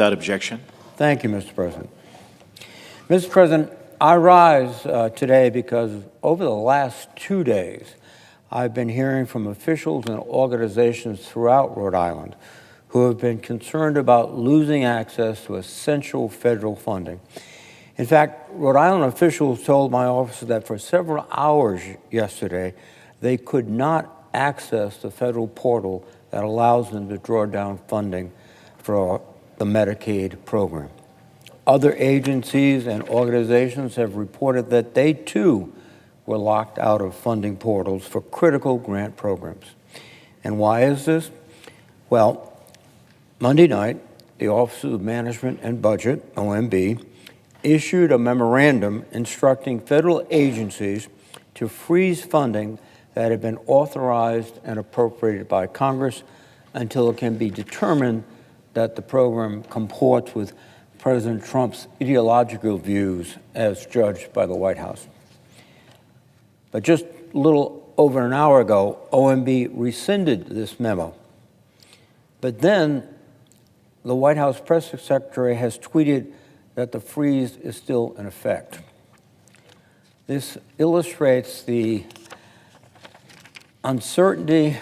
without objection. Thank you, Mr. President. Mr. President, I rise today because over the last 2 days, I've been hearing from officials and organizations throughout Rhode Island who have been concerned about losing access to essential federal funding. In fact, Rhode Island officials told my office that for several hours yesterday, they could not access the federal portal that allows them to draw down funding for the Medicaid program. Other agencies and organizations have reported that they too were locked out of funding portals for critical grant programs. And why is this? Well, Monday night, the Office of Management and Budget, OMB, issued a memorandum instructing federal agencies to freeze funding that had been authorized and appropriated by Congress until it can be determined that the program comports with President Trump's ideological views as judged by the White House. But just a little over an hour ago, OMB rescinded this memo. But then the White House press secretary has tweeted that the freeze is still in effect. This illustrates the uncertainty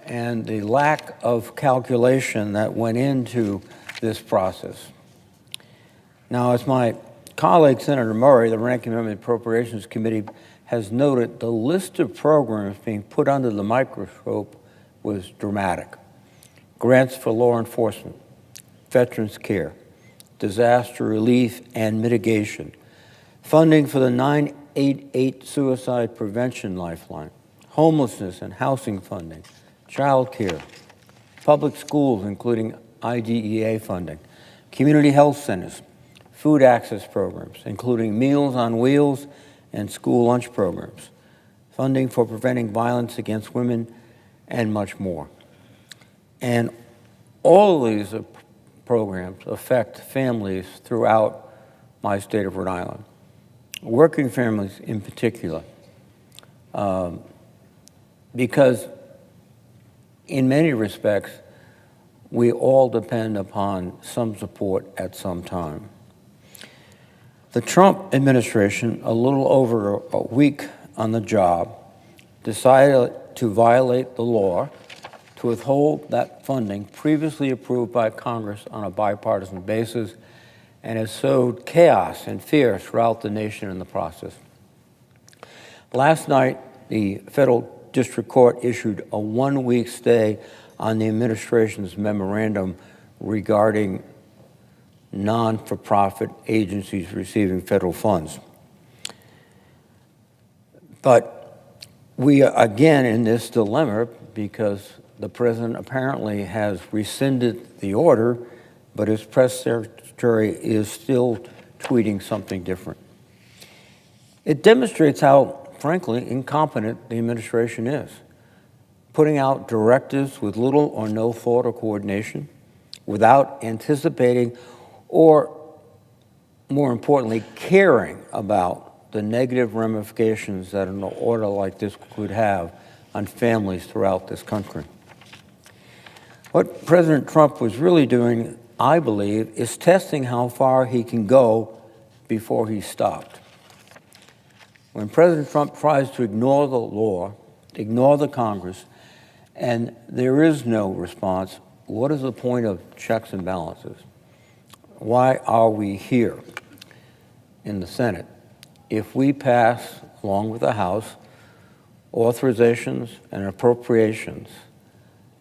and the lack of calculation that went into this process. Now, as my colleague, Senator Murray, the ranking member of the Appropriations Committee, has noted, the list of programs being put under the microscope was dramatic. Grants for law enforcement, veterans care, disaster relief and mitigation, funding for the 988 suicide prevention lifeline, homelessness and housing funding, child care, public schools, including IDEA funding, community health centers, food access programs, including Meals on Wheels and school lunch programs, funding for preventing violence against women, and much more. And all of these programs affect families throughout my state of Rhode Island, working families in particular, because in many respects, we all depend upon some support at some time. The Trump administration, a little over a week on the job, decided to violate the law to withhold that funding previously approved by Congress on a bipartisan basis, and has sowed chaos and fear throughout the nation in the process. Last night, the federal district court issued a 1-week stay on the administration's memorandum regarding non-for-profit agencies receiving federal funds. But we are again in this dilemma because the president apparently has rescinded the order, but his press secretary is still tweeting something different. It demonstrates how, frankly, incompetent the administration is, putting out directives with little or no thought or coordination, without anticipating or, more importantly, caring about the negative ramifications that an order like this could have on families throughout this country. What President Trump was really doing, I believe, is testing how far he can go before he's stopped. When President Trump tries to ignore the law, ignore the Congress, and there is no response, what is the point of checks and balances? Why are we here in the Senate if we pass, along with the House, authorizations and appropriations,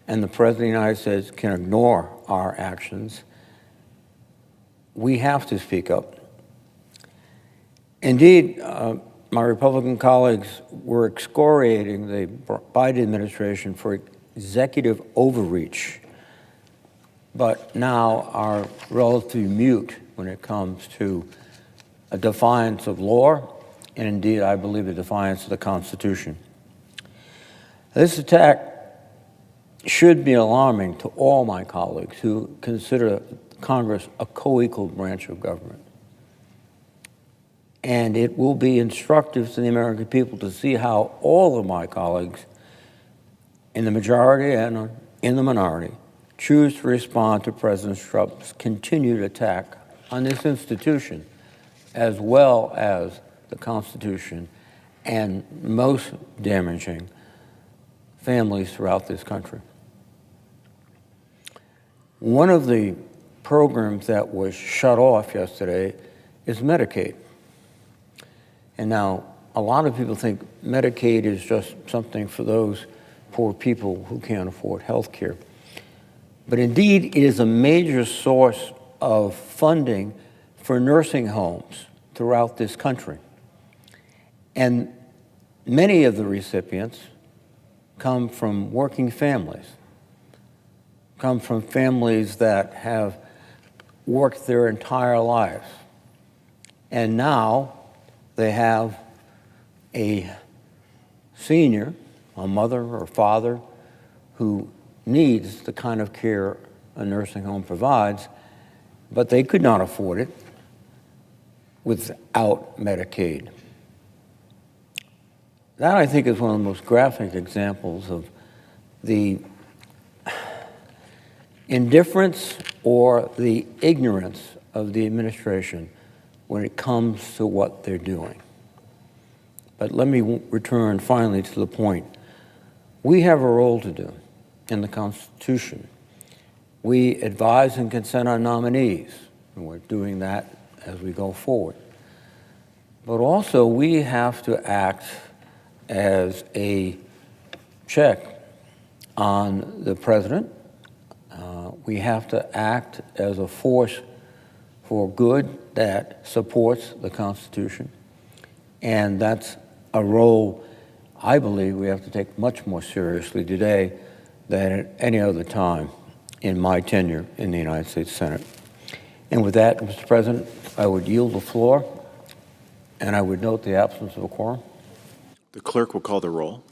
and the President of the United States can ignore our actions? We have to speak up. Indeed, my Republican colleagues were excoriating the Biden administration for executive overreach, but now are relatively mute when it comes to a defiance of law, and indeed, I believe, a defiance of the Constitution. This attack should be alarming to all my colleagues who consider Congress a co-equal branch of government. And it will be instructive to the American people to see how all of my colleagues in the majority and in the minority choose to respond to President Trump's continued attack on this institution, as well as the Constitution, and most damaging, families throughout this country. One of the programs that was shut off yesterday is Medicaid. And now, a lot of people think Medicaid is just something for those poor people who can't afford health care. But indeed, it is a major source of funding for nursing homes throughout this country. And many of the recipients come from working families, come from families that have worked their entire lives. And now they have a senior, a mother or father, who needs the kind of care a nursing home provides, but they could not afford it without Medicaid. That, I think, is one of the most graphic examples of the indifference or the ignorance of the administration when it comes to what they're doing. But let me return finally to the point. We have a role to do in the Constitution. We advise and consent on nominees, and we're doing that as we go forward. But also, we have to act as a check on the president. We have to act as a force for good that supports the Constitution. And that's a role I believe we have to take much more seriously today than at any other time in my tenure in the United States Senate. And with that, Mr. President, I would yield the floor, and I would note the absence of a quorum. The clerk will call the roll.